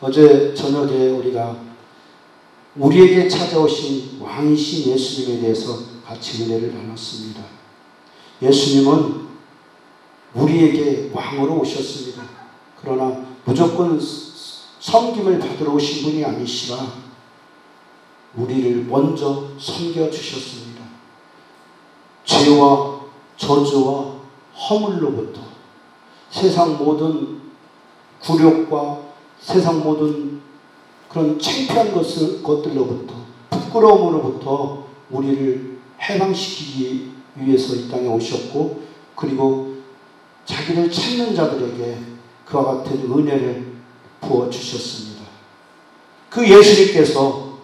어제 저녁에 우리가 우리에게 찾아오신 왕이신 예수님에 대해서 같이 은혜를 나눴습니다. 예수님은 우리에게 왕으로 오셨습니다. 그러나 무조건 섬김을 받으러 오신 분이 아니시라 우리를 먼저 섬겨주셨습니다. 죄와 저주와 허물로부터, 세상 모든 굴욕과 세상 모든 그런 창피한 것들로부터, 부끄러움으로부터 우리를 해방시키기 위해서 이 땅에 오셨고, 그리고 자기를 찾는 자들에게 그와 같은 은혜를 부어주셨습니다. 그 예수님께서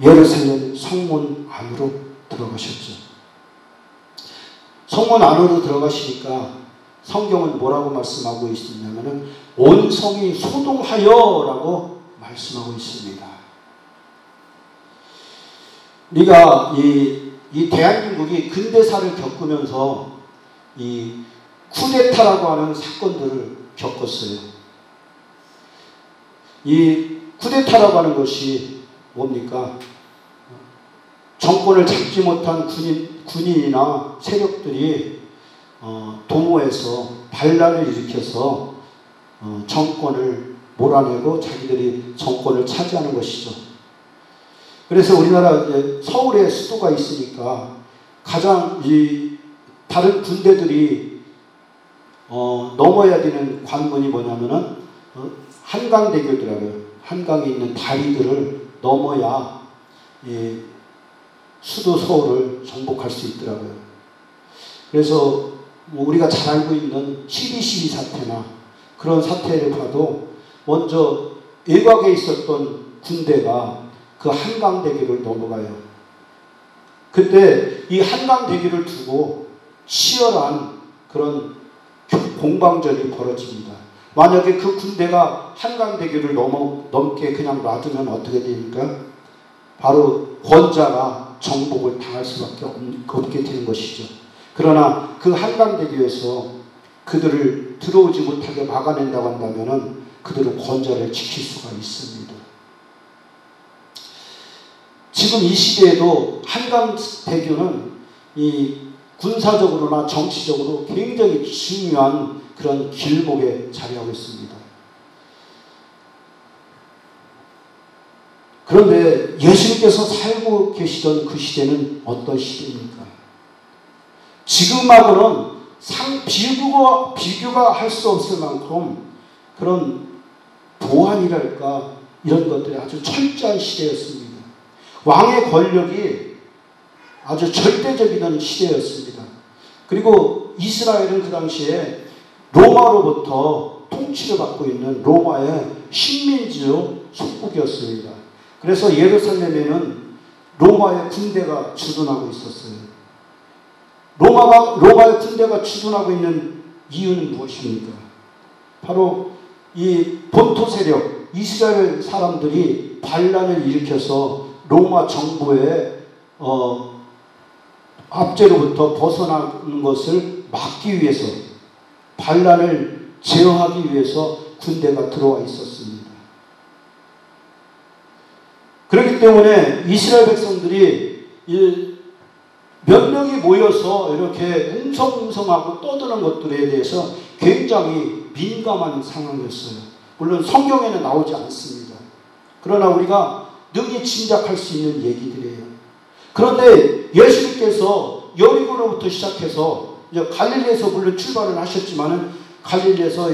예루살렘 성문 안으로 들어가셨죠. 성문 안으로 들어가시니까 성경은 뭐라고 말씀하고 있냐면은 온 성이 소동하여 라고 말씀하고 있습니다. 우리가 이 대한민국이 근대사를 겪으면서 이 쿠데타라고 하는 사건들을 겪었어요. 이 쿠데타라고 하는 것이 뭡니까? 정권을 잡지 못한 군인이나 세력들이 도모해서 반란을 일으켜서 정권을 몰아내고 자기들이 정권을 차지하는 것이죠. 그래서 우리나라 서울에 수도가 있으니까 가장 다른 군대들이 넘어야 되는 관문이 뭐냐면은 한강대교더라고요. 한강에 있는 다리들을 넘어야 수도 서울을 정복할 수 있더라고요. 그래서 우리가 잘 알고 있는 12.12 사태나 그런 사태를 봐도 먼저 일각에 있었던 군대가 그 한강대교를 넘어가요. 그때 이 한강대교를 두고 치열한 그런 공방전이 벌어집니다. 만약에 그 군대가 한강대교를 넘게 그냥 놔두면 어떻게 됩니까? 바로 권자가 정복을 당할 수밖에 없게 되는 것이죠. 그러나 그 한강대교에서 그들을 들어오지 못하게 막아낸다고 한다면 그들은 권자를 지킬 수가 있습니다. 지금 이 시대에도 한강대교는 이 군사적으로나 정치적으로 굉장히 중요한 그런 길목에 자리하고 있습니다. 그런데 예수님께서 살고 계시던 그 시대는 어떤 시대입니까? 지금하고는 비교가 할 수 없을 만큼 그런 보안이랄까 이런 것들이 아주 철저한 시대였습니다. 왕의 권력이 아주 절대적이던 시대였습니다. 그리고 이스라엘은 그 당시에 로마로부터 통치를 받고 있는 로마의 식민지요 속국이었습니다. 그래서 예루살렘에는 로마의 군대가 주둔하고 있었어요. 로마의 군대가 주둔하고 있는 이유는 무엇입니까? 바로 이 본토 세력, 이스라엘 사람들이 반란을 일으켜서 로마 정부의 압제로부터 벗어나는 것을 막기 위해서, 반란을 제어하기 위해서 군대가 들어와 있었습니다. 그렇기 때문에 이스라엘 백성들이 몇 명이 모여서 이렇게 웅성웅성하고 떠드는 것들에 대해서 굉장히 민감한 상황이었어요. 물론 성경에는 나오지 않습니다. 그러나 우리가 능히 짐작할 수 있는 얘기들이에요. 그런데 예수님께서 여리고로부터 시작해서 이제 갈릴리에서 물론 출발을 하셨지만은 갈릴리에서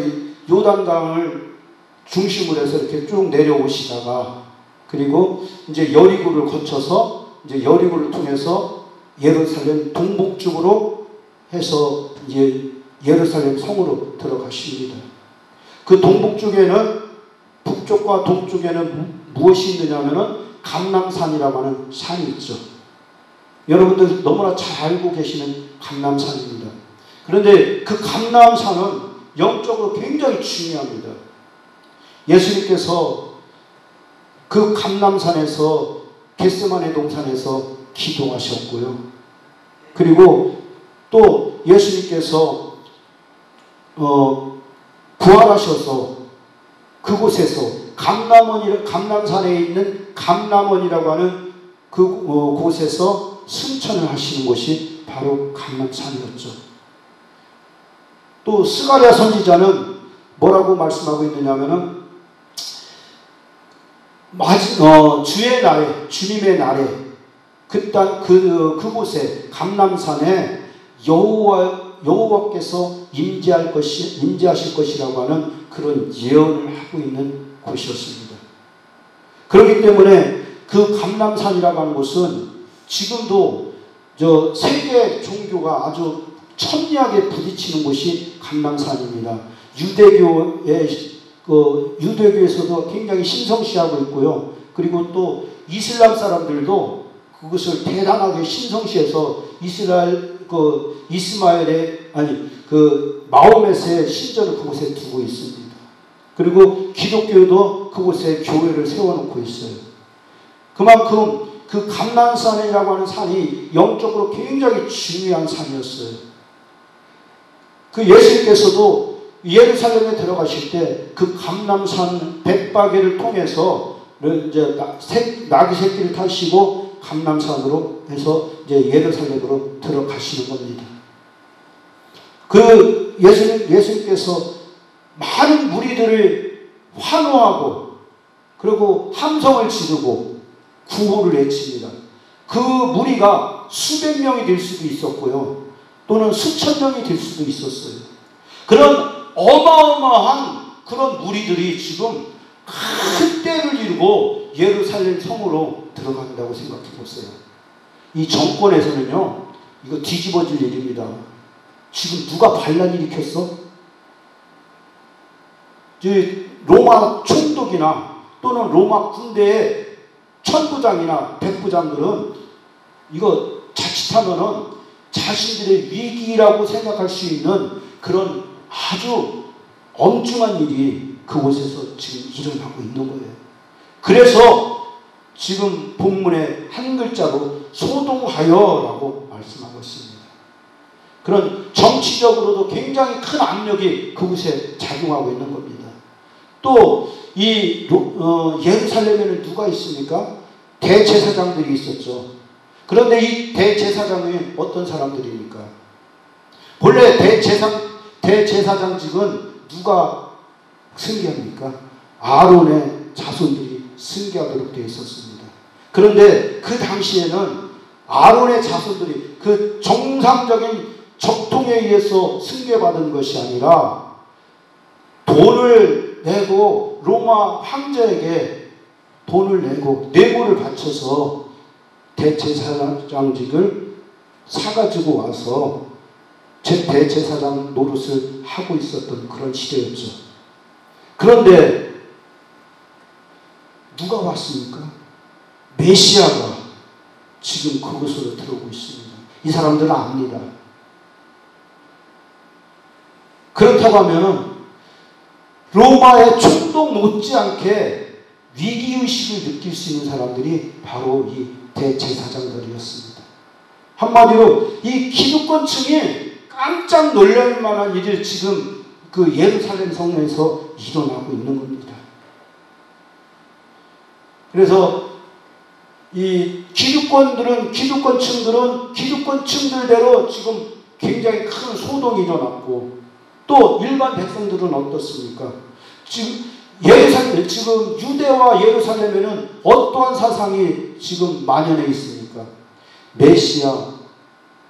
요단강을 중심으로 해서 이렇게 쭉 내려오시다가 그리고 이제 여리고를 거쳐서 이제 여리고를 통해서 예루살렘 동북쪽으로 해서 이제 예루살렘 성으로 들어가십니다. 그 동북쪽에는, 북쪽과 동쪽에는 무엇이 있느냐면은 감람산이라고 하는 산이 있죠. 여러분들 너무나 잘 알고 계시는 감람산입니다. 그런데 그 감람산은 영적으로 굉장히 중요합니다. 예수님께서 그 감람산에서 겟세마네 동산에서 기도하셨고요. 그리고 또 예수님께서 부활하셔서 그곳에서 감람산에 있는 감람원이라고 하는 곳에서 승천을 하시는 곳이 바로 감람산이었죠. 또 스가랴 선지자는 뭐라고 말씀하고 있느냐면은 주의 날에, 주님의 날에 그곳에 감람산에 여호와께서 임재하실 것이라고 하는 그런 예언을 하고 있는 곳이었습니다. 그렇기 때문에 그 감람산이라고 하는 곳은 지금도 세계 종교가 아주 첨예하게 부딪히는 곳이 감람산입니다. 유대교에서도 굉장히 신성시하고 있고요. 그리고 또 이슬람 사람들도 그것을 대단하게 신성시해서 마호메트의 신전을 그곳에 두고 있습니다. 그리고 기독교도 그곳에 교회를 세워놓고 있어요. 그만큼 그 감람산이라고 하는 산이 영적으로 굉장히 중요한 산이었어요. 그 예수님께서도 예루살렘에 들어가실 때 그 감람산 백바개를 통해서 이제 나귀 새끼를 타시고 감람산으로 해서 이제 예루살렘으로 들어가시는 겁니다. 그 예수님께서 많은 무리들을 환호하고 그리고 함성을 지르고 구호를 외칩니다. 그 무리가 수백 명이 될 수도 있었고요. 또는 수천 명이 될 수도 있었어요. 그런 어마어마한 그런 무리들이 지금 큰 때를 이루고 예루살렘 성으로 들어간다고 생각해 보세요. 이 정권에서는요, 이거 뒤집어질 일입니다. 지금 누가 반란 일으켰어? 로마 총독이나 또는 로마 군대의 천부장이나 백부장들은 이거 자칫하면은 자신들의 위기라고 생각할 수 있는 그런 아주 엄중한 일이 그곳에서 지금 일어나고 있는 거예요. 그래서 지금 본문의 한 글자로 소동하여라고 말씀하고 있습니다. 그런 정치적으로도 굉장히 큰 압력이 그곳에 작용하고 있는 겁니다. 또 이 예루살렘에는 누가 있습니까? 대제사장들이 있었죠. 그런데 이 대제사장이 어떤 사람들입니까? 본래 대제사장직은 누가 승계합니까? 아론의 자손들이 승계하도록 되어 있었습니다. 그런데 그 당시에는 아론의 자손들이 그 정상적인 적통에 의해서 승계받은 것이 아니라 돈을 내고 로마 황제에게 돈을 내고 뇌물을 바쳐서 대제사장직을 사가지고 와서 대제사장 노릇을 하고 있었던 그런 시대였죠. 그런데 누가 왔습니까? 메시아가 지금 그곳으로 들어오고 있습니다. 이 사람들은 압니다. 그렇다고 하면은 로마의 총독 못지않게 위기의식을 느낄 수 있는 사람들이 바로 이 대제사장들이었습니다. 한마디로 이 기득권층이 깜짝 놀랄 만한 일이 지금 그 예루살렘 성에서 일어나고 있는 겁니다. 그래서 이 기득권층들은 기득권층들대로 지금 굉장히 큰 소동이 일어났고 또 일반 백성들은 어떻습니까? 지금 유대와 예루살렘에는 어떠한 사상이 지금 만연해 있습니까?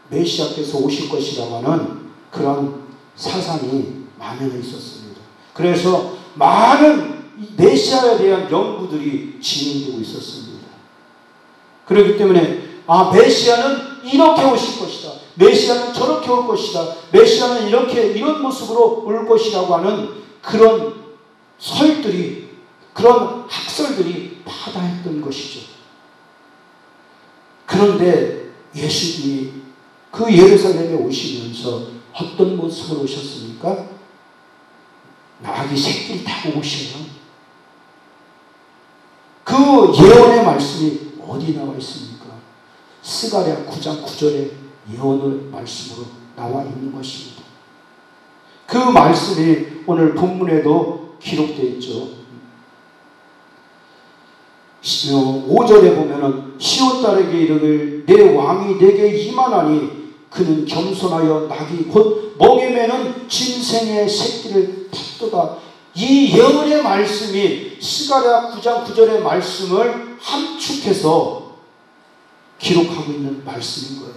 메시아께서 오실 것이라고 하는 그런 사상이 만연해 있었습니다. 그래서 많은 메시아에 대한 연구들이 진행되고 있었습니다. 그렇기 때문에 메시아는 이렇게 오실 것이다. 메시아는 저렇게 올 것이다. 메시아는 이런 모습으로 올 것이라고 하는 그런 설들이, 그런 학설들이 파다했던 것이죠. 그런데 예수님이 그 예루살렘에 오시면서 어떤 모습으로 오셨습니까? 나귀 새끼를 타고 오시면 그 예언의 말씀이 어디 나와 있습니까? 스가랴 9장 9절의 예언의 말씀으로 나와 있는 것입니다. 그 말씀이 오늘 본문에도 기록되어 있죠. 5절에 보면은 시온 딸에게 이르길 내 왕이 내게 임하나니 그는 겸손하여 낙이 곧 멍에 매는 짐승의 새끼를 탔도다. 이 예언의 말씀이 스가랴 9장 9절의 말씀을 함축해서 기록하고 있는 말씀인 거예요.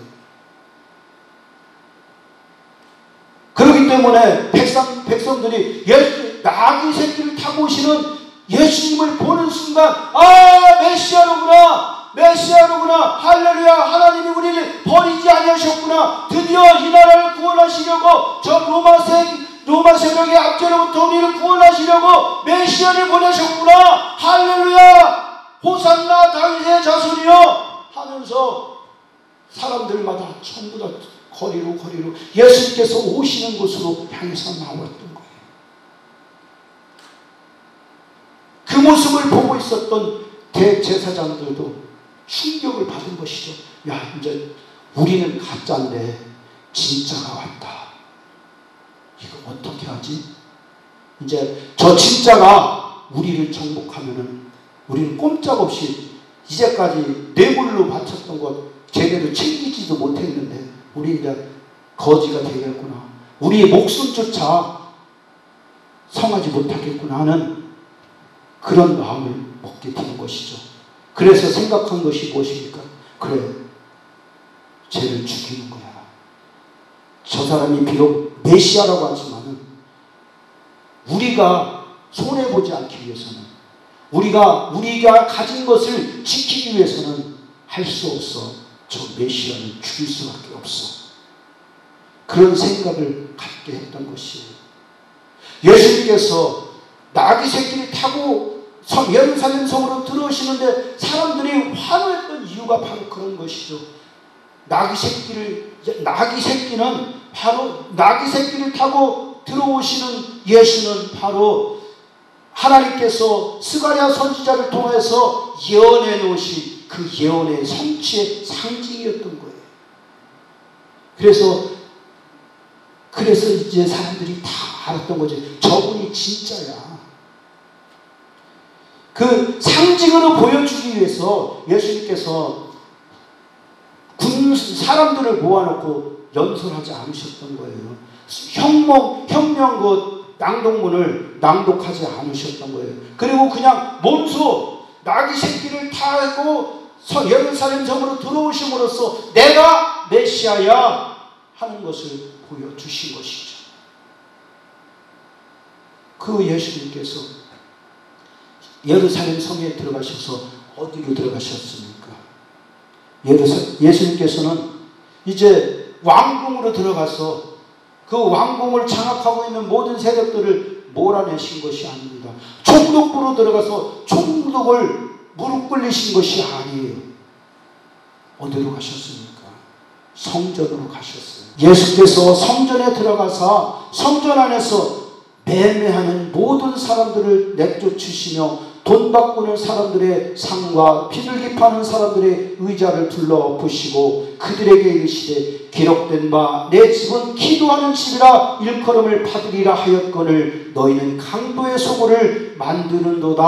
그렇기 때문에 백성들이 나귀 새끼를 타고 오시는 예수님을 보는 순간 메시아로구나, 메시아로구나, 할렐루야, 하나님이 우리를 버리지 아니하셨구나, 드디어 이 나라를 구원하시려고 저 로마 세력의 압제로부터 우리를 구원하시려고 메시아를 보내셨구나, 할렐루야, 호산나 다윗의 자손이여 하면서 사람들마다 전부 다 거리로 예수님께서 오시는 곳으로 향해서 나왔던 거예요. 그 모습을 보고 있었던 대제사장들도 충격을 받은 것이죠. 야, 이제 우리는 가짜인데 진짜가 왔다. 이거 어떻게 하지? 이제 저 진짜가 우리를 정복하면은 우리는 꼼짝없이 이제까지 뇌물로 바쳤던 것 제대로 챙기지도 못했는데 우리 이제 거지가 되겠구나. 우리의 목숨조차 성하지 못하겠구나 하는 그런 마음을 먹게 되는 것이죠. 그래서 생각한 것이 무엇입니까? 그래, 쟤를 죽이는 거야. 저 사람이 비록 메시아라고 하지만은 우리가 손해보지 않기 위해서는 우리가 가진 것을 지키기 위해서는 할 수 없어. 저 메시아를 죽일 수밖에 없어. 그런 생각을 갖게 했던 것이에요. 예수님께서 나귀 새끼를 타고 예루살렘 성으로 들어오시는데 사람들이 환호했던 이유가 바로 그런 것이죠. 나귀 새끼를 타고 들어오시는 예수는 바로 하나님께서 스가랴 선지자를 통해서 예언해 놓으신 그 예언의 성취의 상징이었던 거예요. 그래서 이제 사람들이 다 알았던 거지. 저분이 진짜야. 그 상징으로 보여주기 위해서 예수님께서 사람들을 모아놓고 연설하지 않으셨던 거예요. 혁명 그 낭독문을 낭독하지 않으셨던 거예요. 그리고 그냥 몸소 나귀 새끼를 타고 예루살렘 성으로 들어오심으로써 내가 메시아야 하는 것을 보여주신 것이죠. 그 예수님께서 예루살렘 성에 들어가셔서 어디로 들어가셨습니까? 예수님께서는 이제 왕궁으로 들어가서 그 왕궁을 장악하고 있는 모든 세력들을 몰아내신 것이 아닙니다. 총독부로 들어가서 총독을 무릎 꿇리신 것이 아니에요. 어디로 가셨습니까? 성전으로 가셨어요. 예수께서 성전에 들어가서 성전 안에서 매매하는 모든 사람들을 내쫓으시며 돈 바꾸는 사람들의 상과 비둘기 파는 사람들의 의자를 둘러 엎으시고 그들에게 이르시되 기록된 바 내 집은 기도하는 집이라 일컬음을 받으리라 하였거늘 너희는 강도의 소굴을 만드는도다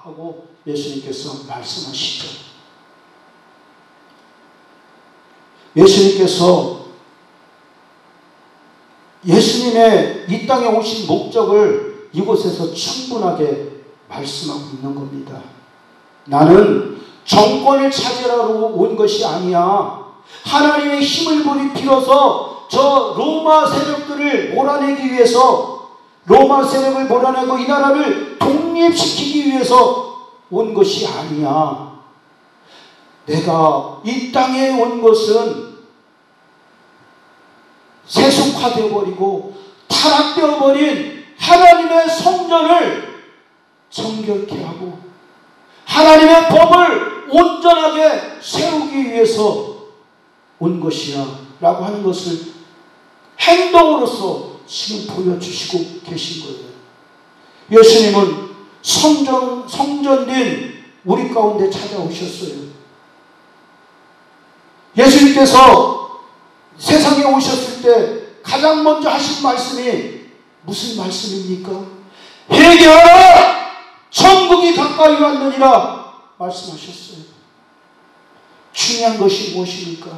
하고 예수님께서 말씀하시죠. 예수님의 이 땅에 오신 목적을 이곳에서 충분하게 말씀하고 있는 겁니다. 나는 정권을 차지하러 온 것이 아니야. 하나님의 힘을 보니 빌어서 저 로마 세력들을 몰아내기 위해서, 로마 세력을 몰아내고 이 나라를 독립시키기 위해서 온 것이 아니야. 내가 이 땅에 온 것은 세속화되어 버리고 타락되어 버린 하나님의 성전을 정결케 하고 하나님의 법을 온전하게 세우기 위해서 온 것이야 라고 하는 것을 행동으로서 지금 보여주시고 계신 거예요. 예수님은 성전된 우리 가운데 찾아오셨어요. 예수님께서 세상에 오셨을 때 가장 먼저 하신 말씀이 무슨 말씀입니까? 회개하라! 천국이 가까이 왔느니라. 말씀하셨어요. 중요한 것이 무엇입니까?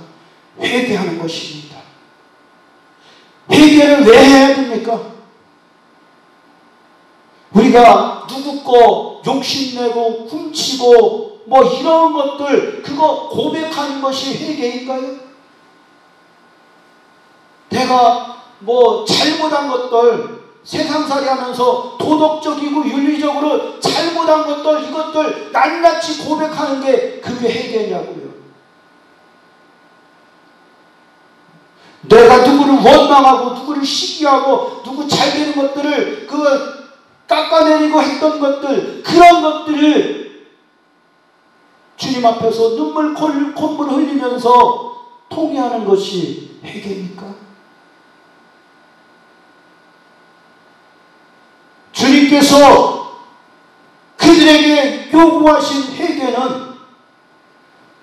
회개하는 것입니다. 회개를 왜 해야 됩니까? 우리가 누구 거 욕심내고 훔치고 뭐 이런 것들 그거 고백하는 것이 회개인가요? 내가 뭐 잘못한 것들 세상살이 하면서 도덕적이고 윤리적으로 잘못한 것들 이것들 낱낱이 고백하는 게 그게 회개냐고요. 내가 누구를 원망하고 누구를 시기하고 누구 잘 되는 것들을 그 깎아내리고 했던 것들 그런 것들을 주님 앞에서 눈물 콧물 흘리면서 통회하는 것이 회개입니까? 주님께서 그들에게 요구하신 회개는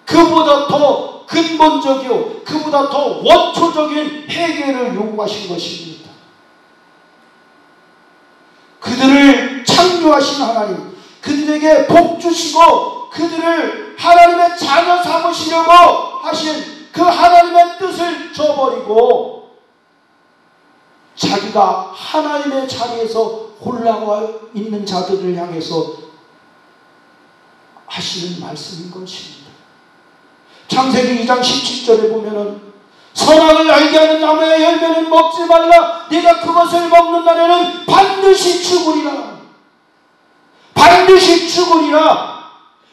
그보다 더 근본적이요 그보다 더 원초적인 회개를 요구하신 것입니다. 그들을 창조하신 하나님, 그들에게 복 주시고 그들을 하나님의 자녀 삼으시려고 하신 그 하나님의 뜻을 저버리고 자기가 하나님의 자리에서 올라와 있는 자들을 향해서 하시는 말씀인 것입니다. 창세기 2장 17절에 보면은 선악을 알게 하는 나무의 열매는 먹지 말라. 네가 그것을 먹는 날에는 반드시 죽으리라. 반드시 죽으리라.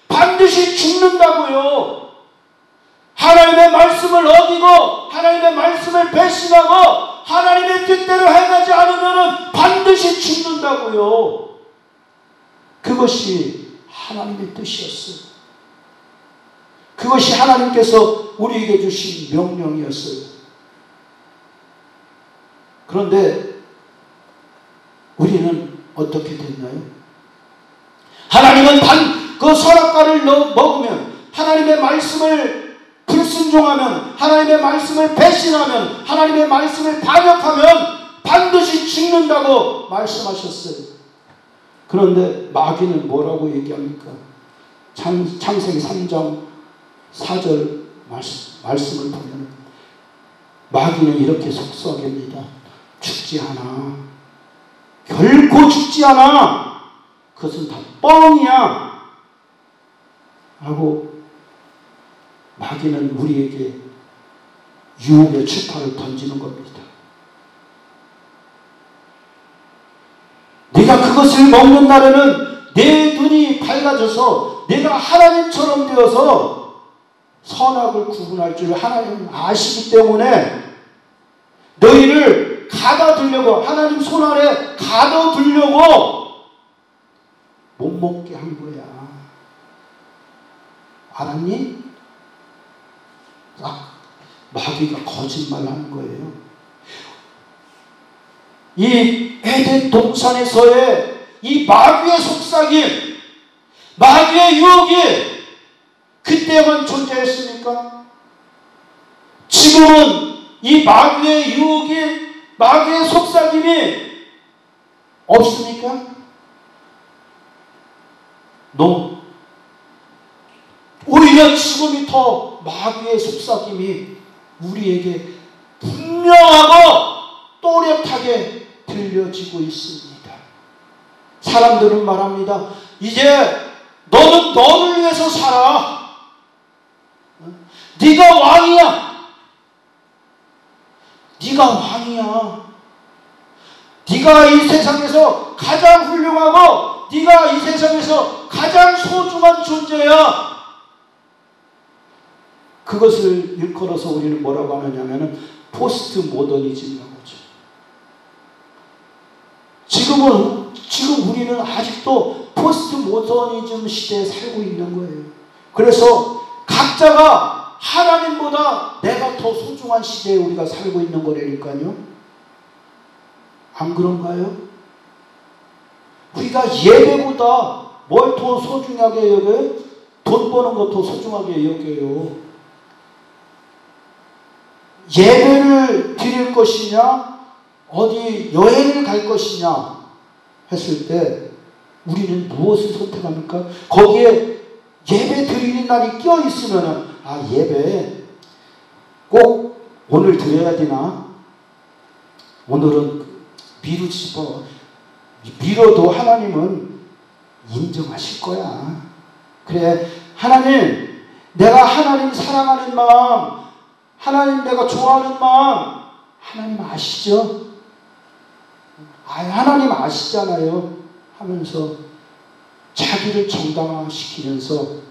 반드시 죽는다고요. 하나님의 말씀을 어기고 하나님의 말씀을 배신하고 하나님의 뜻대로 행하지 않으면 반드시 죽는다고요. 그것이 하나님의 뜻이었어요. 그것이 하나님께서 우리에게 주신 명령이었어요. 그런데 우리는 어떻게 됐나요? 하나님은 그 선악과를 먹으면 하나님의 말씀을 불순종하면 하나님의 말씀을 배신하면 하나님의 말씀을 반역하면 반드시 죽는다고 말씀하셨어요. 그런데 마귀는 뭐라고 얘기합니까? 창세기 3장 4절 말씀을 보면 마귀는 이렇게 속삭입니다. 죽지 않아. 결코 죽지 않아. 그것은 다 뻥이야. 하고 마귀는 우리에게 유혹의 추파를 던지는 겁니다. 네가 그것을 먹는 날에는 내 눈이 밝아져서 내가 하나님처럼 되어서 선악을 구분할 줄 하나님 아시기 때문에 너희를 가둬두려고 하나님 손 아래 가둬두려고 못 먹게 한 거야. 알았니? 마귀가 거짓말하는 거예요. 이 에덴 동산에서의 이 마귀의 속삭임, 마귀의 유혹이 그때만 존재했습니까? 지금은 이 마귀의 유혹이, 마귀의 속삭임이 없습니까? 오히려 지금이 더 마귀의 속삭임이 우리에게 분명하고 또렷하게 들려지고 있습니다. 사람들은 말합니다. 이제 너는 너를 위해서 살아. 네가 왕이야. 네가 왕이야. 네가 이 세상에서 가장 훌륭하고 네가 이 세상에서 가장 소중한 존재야. 그것을 일컬어서 우리는 뭐라고 하느냐면 포스트 모더니즘이라고 하죠. 지금 우리는 아직도 포스트 모더니즘 시대에 살고 있는 거예요. 그래서 각자가 하나님보다 내가 더 소중한 시대에 우리가 살고 있는 거라니까요. 안 그런가요? 우리가 예배보다 뭘 더 소중하게 여겨요? 돈 버는 거 더 소중하게 여겨요. 예배를 드릴 것이냐 어디 여행을 갈 것이냐 했을 때 우리는 무엇을 선택합니까? 거기에 예배 드리는 날이 껴 있으면은 예배 꼭 오늘 드려야 되나? 오늘은 미루지 싶어. 미뤄도 하나님은 인정하실 거야. 그래, 하나님, 내가 하나님 사랑하는 마음, 하나님 내가 좋아하는 마음, 하나님 아시죠? 하나님 아시잖아요. 하면서 자기를 정당화시키면서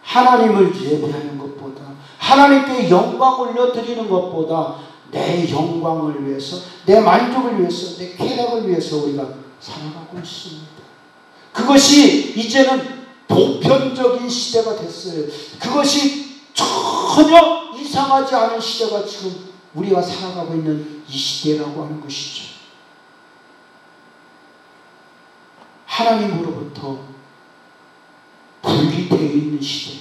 하나님을 예배하는 것보다, 하나님께 영광 올려드리는 것보다 내 영광을 위해서, 내 만족을 위해서, 내 쾌락을 위해서 우리가 살아가고 있습니다. 그것이 이제는 보편적인 시대가 됐어요. 그것이 전혀 이상하지 않은 시대가 지금 우리가 살아가고 있는 이 시대라고 하는 것이죠. 하나님으로부터 분리되어 있는 시대,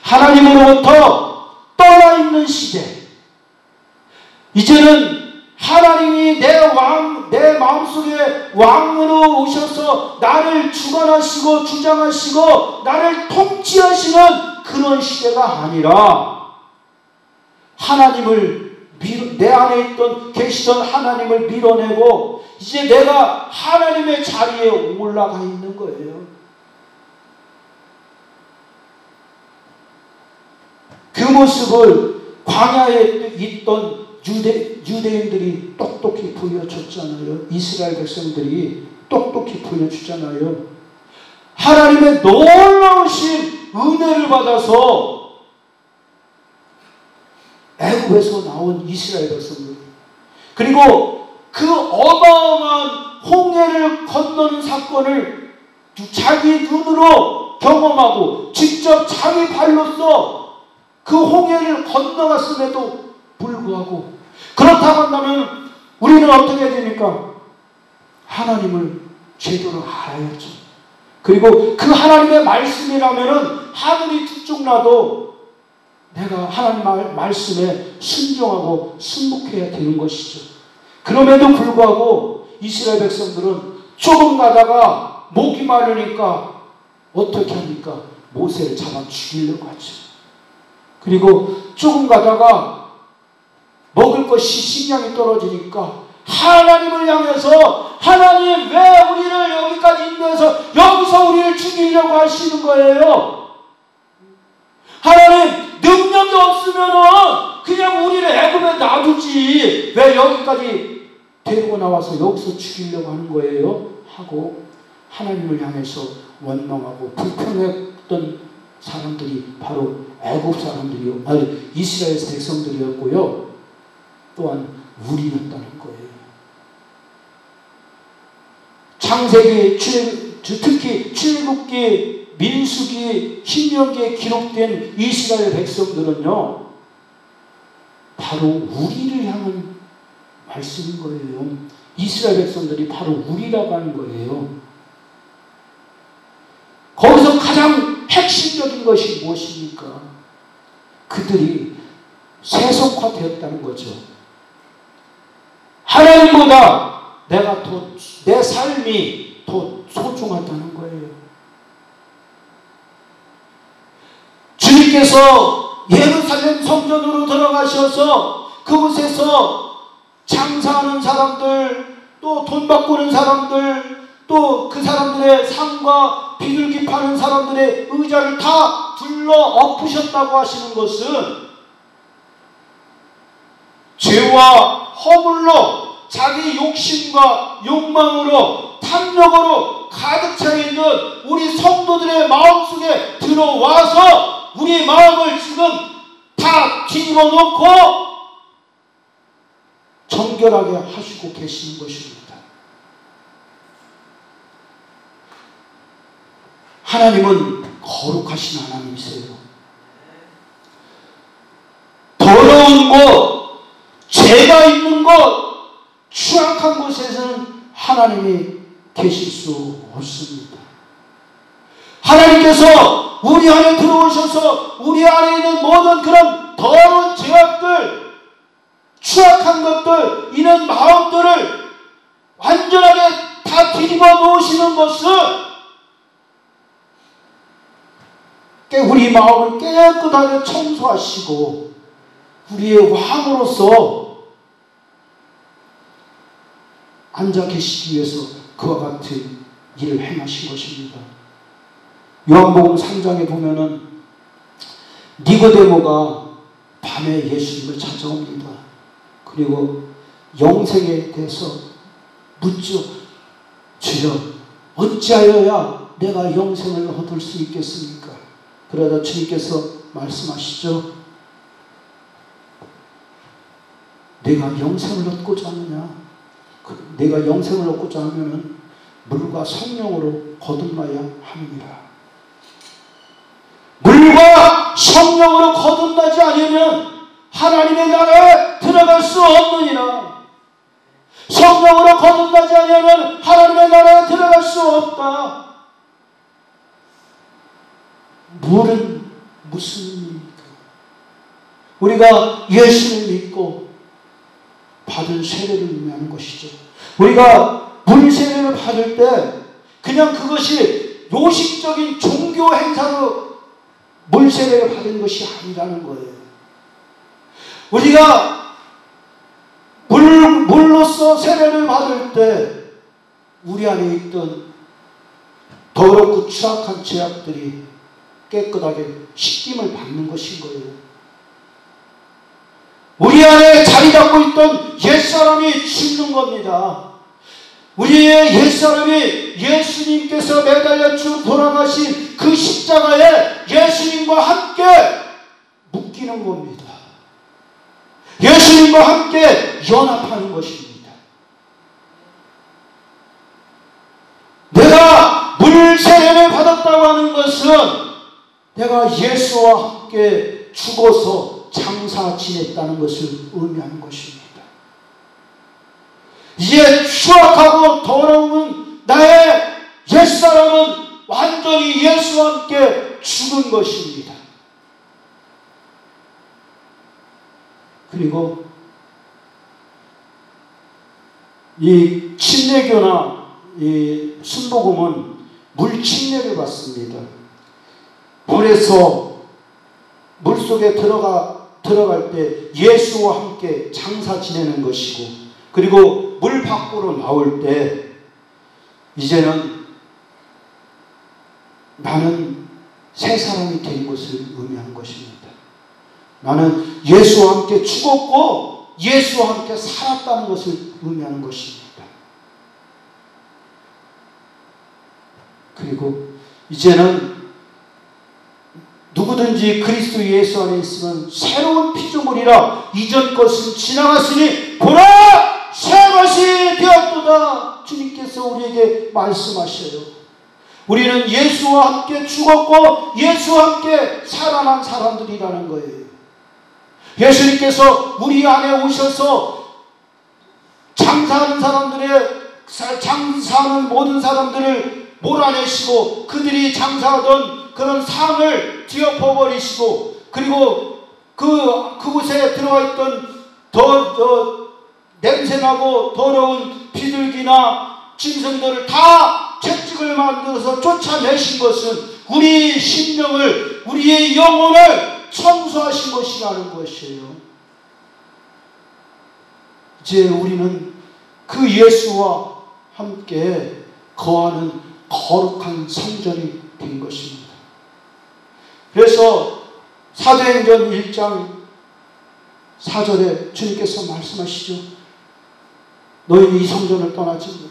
하나님으로부터 떠나 있는 시대. 이제는 하나님이 내 마음속에 왕으로 오셔서 나를 주관하시고 주장하시고 나를 통치하시는 그런 시대가 아니라, 하나님을 내 안에 계시던 하나님을 밀어내고 이제 내가 하나님의 자리에 올라가 있는 거예요. 그 모습을 광야에 있던 유대인들이 똑똑히 보여줬잖아요. 이스라엘 백성들이 똑똑히 보여주잖아요. 하나님의 놀라우신 은혜를 받아서 애굽에서 나온 이스라엘 백성들, 그리고 그 어마어마한 홍해를 건너는 사건을 자기 눈으로 경험하고 직접 자기 발로써 그 홍해를 건너갔음에도 불구하고, 그렇다고 한다면 우리는 어떻게 해야 됩니까? 하나님을 제대로 알아야죠. 그리고 그 하나님의 말씀이라면은 하늘이 들쭉나도 내가 하나님 말씀에 순종하고 순복해야 되는 것이죠. 그럼에도 불구하고 이스라엘 백성들은 조금 가다가 목이 마르니까 어떻게 합니까? 모세를 잡아 죽이려고 하죠. 그리고 조금 가다가 먹을 것이 식량이 떨어지니까 하나님을 향해서, 하나님 왜 우리를 여기까지 인도해서 여기서 우리를 죽이려고 하시는 거예요? 하나님 능력이 없으면은 그냥 우리를 애굽에 놔두지 왜 여기까지 데리고 나와서 여기서 죽이려고 하는 거예요? 하고 하나님을 향해서 원망하고 불평했던 사람들이 바로 애굽 사람들이요, 이스라엘 백성들이었고요, 또한 우리였다는 거예요. 창세기, 특히 출애굽기, 민수기, 신명기에 기록된 이스라엘 백성들은요, 바로 우리를 향한 말씀인 거예요. 이스라엘 백성들이 바로 우리라고 하는 거예요. 거기서 가장 핵심적인 것이 무엇입니까? 그들이 세속화되었다는 거죠. 하나님보다 내 삶이 더 소중하다는 거예요. 주님께서 예루살렘 성전으로 들어가셔서 그곳에서 장사하는 사람들, 또 돈 바꾸는 사람들, 또 그 사람들의 상과 비둘기 파는 사람들의 의자를 다 둘러 엎으셨다고 하시는 것은 죄와 허물로, 자기 욕심과 욕망으로, 탐욕으로 가득 차 있는 우리 성도들의 마음속에 들어와서 우리의 마음을 지금 다 뒤집어 놓고 정결하게 하시고 계시는 것입니다. 하나님은 거룩하신 하나님이세요. 더러운 곳, 죄가 있는 곳, 추악한 곳에서는 하나님이 계실 수 없습니다. 하나님께서 우리 안에 들어오셔서 우리 안에 있는 모든 그런 더러운 죄악들, 추악한 것들, 이런 마음들을 완전하게 다 뒤집어 놓으시는 것은 우리 마음을 깨끗하게 청소하시고 우리의 왕으로서 앉아 계시기 위해서 그와 같은 일을 행하신 것입니다. 요한복음 3장에 보면은 니고데모가 밤에 예수님을 찾아옵니다. 그리고 영생에 대해서 묻죠. 주여, 어찌하여야 내가 영생을 얻을 수 있겠습니까? 그러다 주님께서 말씀하시죠. 내가 영생을 얻고자 하느냐? 내가 영생을 얻고자 하면은 물과 성령으로 거듭나야 합니다. 물과 성령으로 거듭나지 않으면 하나님의 나라에 들어갈 수 없느니라. 성령으로 거듭나지 않으면 하나님의 나라에 들어갈 수 없다. 물은 무슨 의미입니까? 우리가 예수를 믿고 받은 세례를 의미하는 것이죠. 우리가 물 세례를 받을 때 그냥 그것이 요식적인 종교 행사로 물 세례를 받은 것이 아니라는 거예요. 우리가 물로서 세례를 받을 때 우리 안에 있던 더럽고 추악한 죄악들이 깨끗하게 씻김을 받는 것인 거예요. 우리 안에 자리 잡고 있던 옛사람이 죽는 겁니다. 우리의 옛사람이 예수님께서 매달려 돌아가신 그 십자가에 예수님과 함께 묶이는 겁니다. 예수님과 함께 연합하는 것입니다. 내가 물 세례를 받았다고 하는 것은 내가 예수와 함께 죽어서 장사 지냈다는 것을 의미하는 것입니다. 이제 추악하고 더러운 나의 옛사람은 완전히 예수와 함께 죽은 것입니다. 그리고 이 침례교나 이 순복음은 물 침례를 받습니다. 물속에 들어갈 때 예수와 함께 장사 지내는 것이고, 그리고 물 밖으로 나올 때 이제는 나는 새 사람이 된 것을 의미하는 것입니다. 나는 예수와 함께 죽었고 예수와 함께 살았다는 것을 의미하는 것입니다. 그리고 이제는 누구든지 그리스도 예수 안에 있으면 새로운 피조물이라 이전 것은 지나갔으니 보라 새 것이 되었도다. 주님께서 우리에게 말씀하셔요. 우리는 예수와 함께 죽었고 예수와 함께 살아난 사람들이라는 거예요. 예수님께서 우리 안에 오셔서 장사하는 모든 사람들을 몰아내시고 그들이 장사하던 그런 상을 뒤엎어버리시고, 그리고 그곳에 들어와 있던 냄새나고 더러운 비둘기나 짐승들을 다 채찍을 만들어서 쫓아내신 것은 우리 심령을, 우리의 영혼을 청소하신 것이라는 것이에요. 이제 우리는 그 예수와 함께 거하는 거룩한 성전이 된 것입니다. 그래서 사도행전 1장 4절에 주님께서 말씀하시죠. 너희는 이 성전을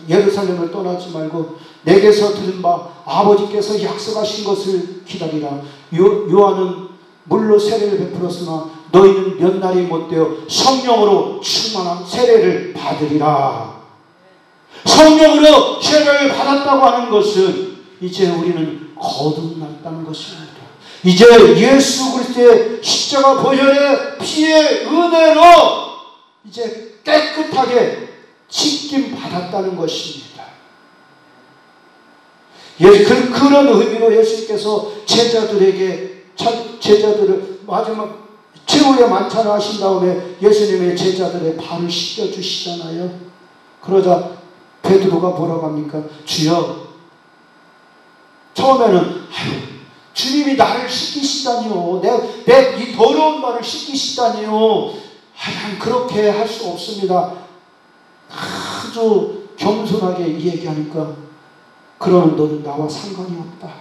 예루살렘을 떠나지 말고 내게서 들은 바 아버지께서 약속하신 것을 기다리라. 요한은 물로 세례를 베풀었으나 너희는 몇 날이 못되어 성령으로 충만한 세례를 받으리라. 성령으로 세례를 받았다고 하는 것은 이제 우리는 거듭났다는 것입니다. 이제 예수 그리스도의 십자가 보혈의 피의 은혜로 이제 깨끗하게 씻김 받았다는 것입니다. 그런 의미로 예수님께서 제자들을 마지막 최후의 만찬을 하신 다음에 예수님의 제자들의 발을 씻겨주시잖아요. 그러자 베드로가 뭐라고 합니까? 주여, 처음에는 주님이 나를 씻기시다니요. 내 이 더러운 발을 씻기시다니요. 난 그렇게 할 수 없습니다. 아주 겸손하게 이 얘기하니까 그러는 너는 나와 상관이 없다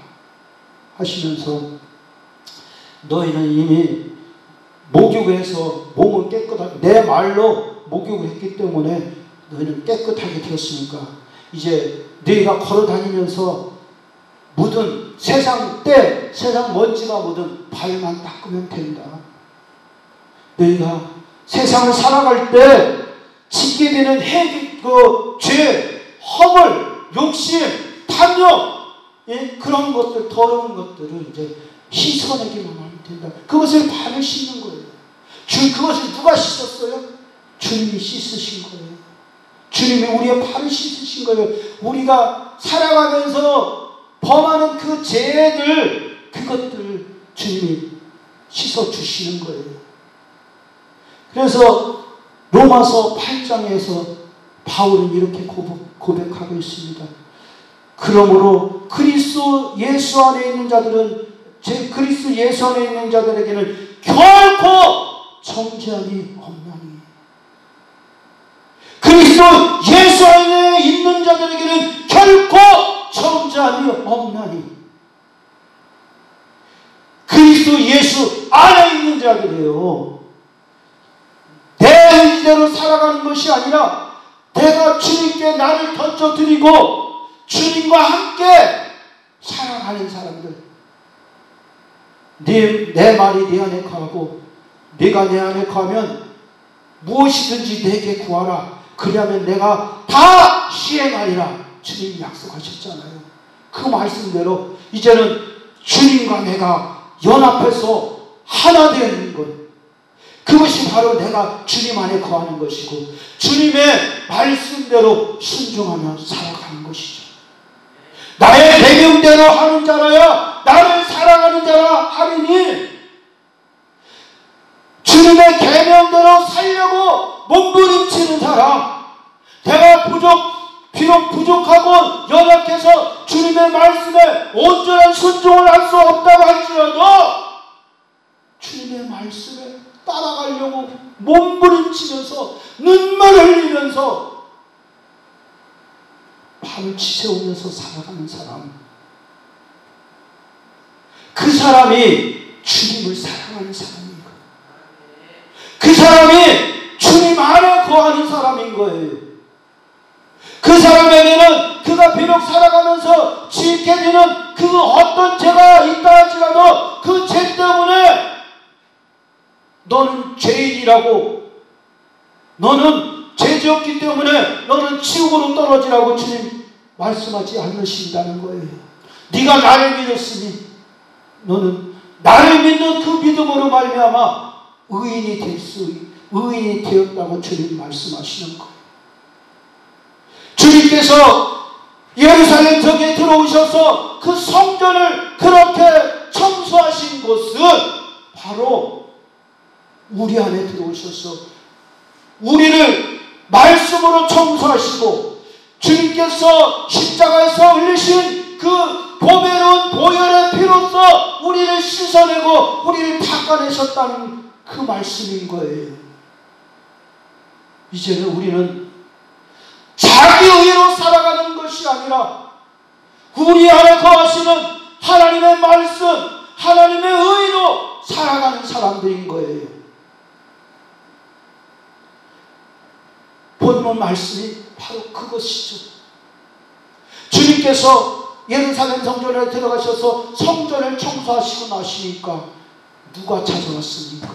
하시면서 너희는 이미 목욕을 해서 몸은 깨끗하게 내 말로 목욕을 했기 때문에 너희는 깨끗하게 되었으니까 이제 너희가 걸어다니면서 묻은 세상 때 세상 먼지가 묻은 발만 닦으면 된다. 너희가 세상을 살아갈 때 짓게 되는 죄, 허물, 욕심, 탐욕 그런 것들 더러운 것들을 이제 씻어내기만 하면 된다. 그것을 발을 씻는 거예요. 그것을 누가 씻었어요? 주님이 씻으신 거예요. 주님이 우리의 발을 씻으신 거예요. 우리가 살아가면서 범하는 그 죄들 그것들을 주님이 씻어주시는 거예요. 그래서 로마서 8장에서 바울은 이렇게 고백하고 있습니다. 그러므로 그리스도 예수 안에 있는 자들은 그리스도 예수 안에 있는 자들에게는 결코 정죄함이 없나니 그리스도 예수 안에 있는 자들에게는 결코 정죄함이 없나니 그리스도 예수 안에 있는 자들이에요. 내 의지대로 살아가는 것이 아니라 내가 주님께 나를 던져드리고 주님과 함께 살아가는 사람들 내 말이 내 안에 거하고 네가 내 안에 거하면 무엇이든지 내게 구하라. 그러면 내가 다 시행하리라. 주님이 약속하셨잖아요. 그 말씀대로 이제는 주님과 내가 연합해서 하나 되는 것 그것이 바로 내가 주님 안에 거하는 것이고 주님의 말씀대로 순종하며 살아가는 것이죠. 나의 계명대로 하는 자라야 나를 사랑하는 자라 하리니 주님의 계명대로 살려고 몸부림치는 사람 내가 비록 부족하고 연약해서 주님의 말씀에 온전한 순종을 할 수 없다고 할지라도 주님의 말씀에 따라가려고 몸부림치면서 눈물을 흘리면서 발을 치세우면서 살아가는 사람 그 사람이 주님을 사랑하는 사람이에요. 그 사람이 주님 안에 거하는 사람인 거예요. 그 사람에게는 그가 비록 살아가면서 짓게 되는 그 어떤 죄가 있다 할지라도 그 죄 때문에 너는 죄인이라고 너는 죄지었기 때문에 너는 지옥으로 떨어지라고 주님 말씀하지 않으신다는 거예요. 네가 나를 믿었으니 너는 나를 믿는 그 믿음으로 말미암아 의인이 되었다고 주님 말씀하시는 거예요. 주님께서 예루살렘 성에 들어오셔서 그 성전을 그렇게 청소하신 곳은 바로 우리 안에 들어오셔서 우리를 말씀으로 청소하시고 주님께서 십자가에서 흘리신 그 보배로운 보혈의 피로써 우리를 씻어내고 우리를 닦아내셨다는 그 말씀인 거예요. 이제는 우리는 자기 의로 살아가는 것이 아니라 우리 안에 거하시는 하나님의 말씀, 하나님의 의로 살아가는 사람들인 거예요. 본문 말씀이 바로 그것이죠. 주님께서 예루살렘 성전에 들어가셔서 성전을 청소하시고 나시니까 누가 찾아왔습니까?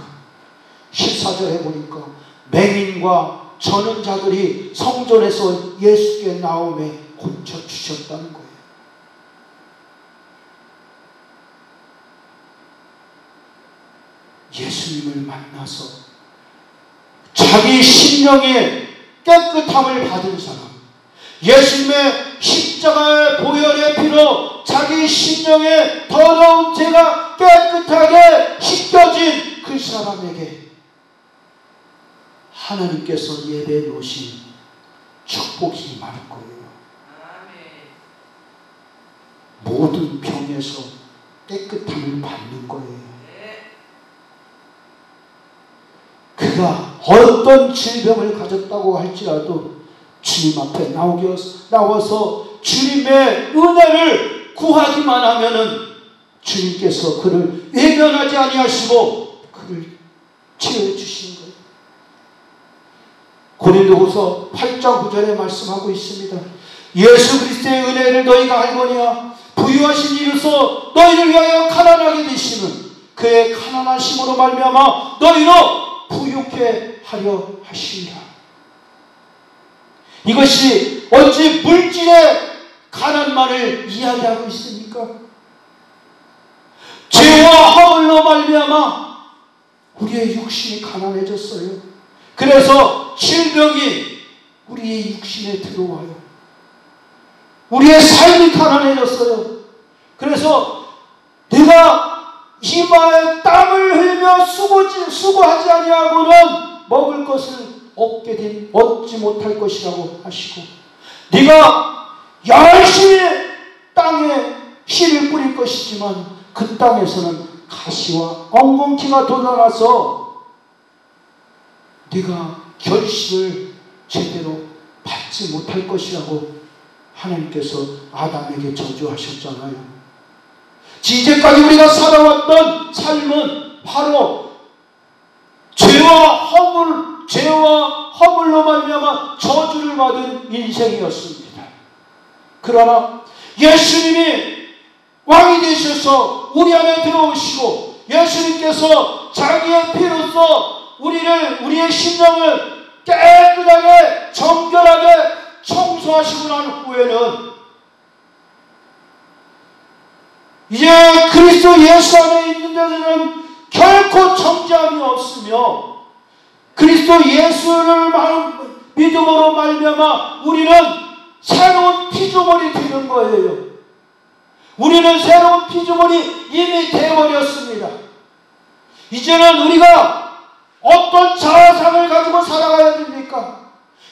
14절에 보니까 맹인과 저는 자들이 성전에서 예수께 나오매 고쳐주셨다는 거예요. 예수님을 만나서 자기 심령의 깨끗함을 받은 사람, 예수님의 십자가의 보혈의 피로 자기 심령의 더러운 죄가 깨끗하게 씻겨진 그 사람에게 하나님께서 예배해 놓으신 축복이 많은 거예요. 모든 병에서 깨끗함을 받는 거예요. 그가 어떤 질병을 가졌다고 할지라도 주님 앞에 나와서 주님의 은혜를 구하기만 하면은 주님께서 그를 외면하지 아니하시고 그를 치료해 주시는 거예요. 고린도후서 8장 9절에 말씀하고 있습니다. 예수 그리스도의 은혜를 너희가 알거니와 부유하신 이로서 너희를 위하여 가난하게 되시는 그의 가난하심으로 말미암아 너희로 부유케 하려 하시니라. 이것이 어찌 물질의 가난만을 이야기하고 있습니까? 죄와 허물로 말미암아 우리의 육신이 가난해졌어요. 그래서 질병이 우리의 육신에 들어와요. 우리의 삶이 가난해졌어요. 그래서 내가 이마에 땀을 흘며 수고하지 아니하고는 먹을 것을 얻지 못할 것이라고 하시고, 네가 열심히 땅에 씨를 뿌릴 것이지만 그 땅에서는 가시와 엉겅퀴가 돋아나서 네가 결실을 제대로 받지 못할 것이라고 하나님께서 아담에게 저주하셨잖아요. 이제까지 우리가 살아왔던 삶은 바로 죄와 허물로 말미암아 저주를 받은 인생이었습니다. 그러나 예수님이 왕이 되셔서 우리 안에 들어오시고 예수님께서 자기의 피로써 우리의 심령을 깨끗하게 정결하게 청소하시고 난 후에는 이제 그리스도 예수 안에 있는 자들은 결코 정죄함이 없으며 그리스도 예수를 믿음으로 말미암아 우리는 새로운 피조물이 되는 거예요. 우리는 새로운 피조물이 이미 되어버렸습니다. 이제는 우리가 어떤 자아상을 가지고 살아가야 됩니까?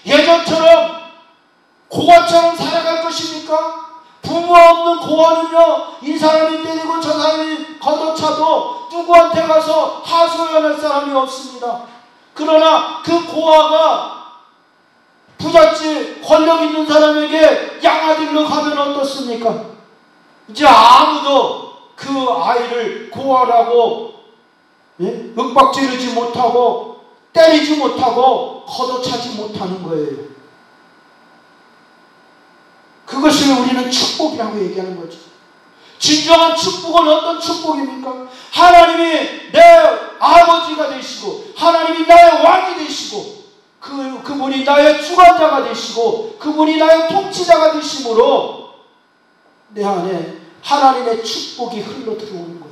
예전처럼 고아처럼 살아갈 것입니까? 부모 없는 고아는요, 이 사람이 때리고 저 사람이 걷어차도 누구한테 가서 하소연할 사람이 없습니다. 그러나 그 고아가 부잣집 권력 있는 사람에게 양아들로 가면 어떻습니까? 이제 아무도 그 아이를 고아라고 윽박지르지 못하고 때리지 못하고 걷어차지 못하는 거예요. 그것을 우리는 축복이라고 얘기하는 거죠. 진정한 축복은 어떤 축복입니까? 하나님이 내 아버지가 되시고 하나님이 나의 왕이 되시고 그분이 나의 주관자가 되시고 그분이 나의 통치자가 되심으로 내 안에 하나님의 축복이 흘러 들어오는 거예요.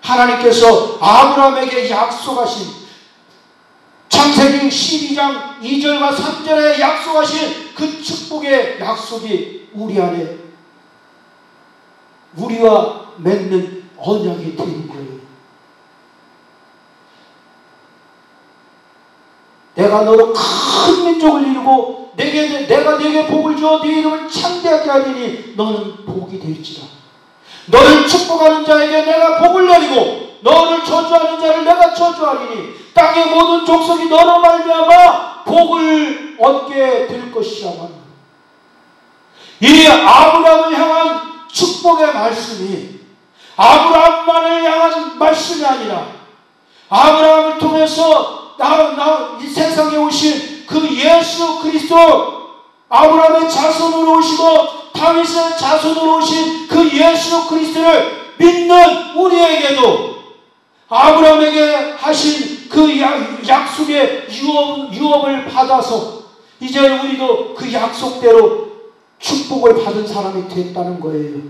하나님께서 아브라함에게 약속하신 창세기 12장 2절과 3절에 약속하신 그 축복의 약속이 우리 안에 우리와 맺는 언약이 되는 거예요. 내가 너로 큰 민족을 이루고 내가 네게 복을 주어 네 이름을 창대하게 하리니 너는 복이 될지라. 너를 축복하는 자에게 내가 복을 내리고 너를 저주하는 자를 내가 저주하리니 땅의 모든 족속이 너로 말미암아 복을 얻게 될 것이라고 합니다. 이 아브라함을 향한 축복의 말씀이 아브라함만을 향한 말씀이 아니라 아브라함을 통해서 이 세상에 오신 그 예수 그리스도, 아브라함의 자손으로 오시고 다윗의 자손으로 오신 그 예수 그리스도를 믿는 우리에게도 아브라함에게 하신 그 약속의 유업을 받아서 이제 우리도 그 약속대로 축복을 받은 사람이 됐다는 거예요.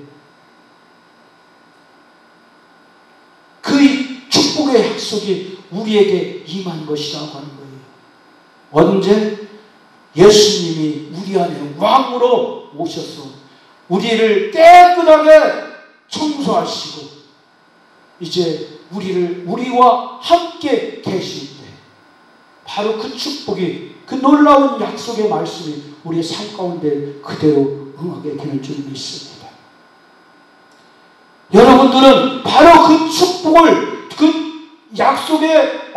그 축복의 약속이 우리에게 임한 것이라고 하는 거예요. 언제? 예수님이 우리 안에 왕으로 오셔서 우리를 깨끗하게 청소하시고 이제 우리와 함께 계실 때 바로 그 축복이, 그 놀라운 약속의 말씀이 우리의 삶 가운데 그대로 응하게 되는 줄 믿습니다. 여러분들은 바로 그 축복을, 그 약속의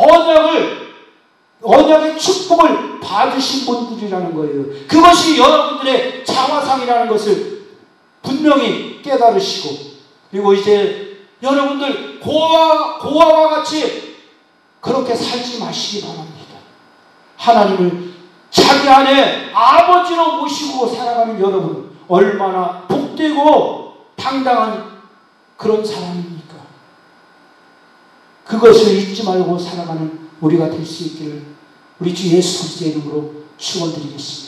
언약의 축복을 받으신 분들이라는 거예요. 그것이 여러분들의 자화상이라는 것을 분명히 깨달으시고, 그리고 이제 여러분들 고아와 같이 그렇게 살지 마시기 바랍니다. 하나님을 자기 안에 아버지로 모시고 살아가는 여러분, 얼마나 복되고 당당한 그런 사람입니까? 그것을 잊지 말고 살아가는 우리가 될 수 있기를 우리 주 예수 그리스도의 이름으로 축원드리겠습니다.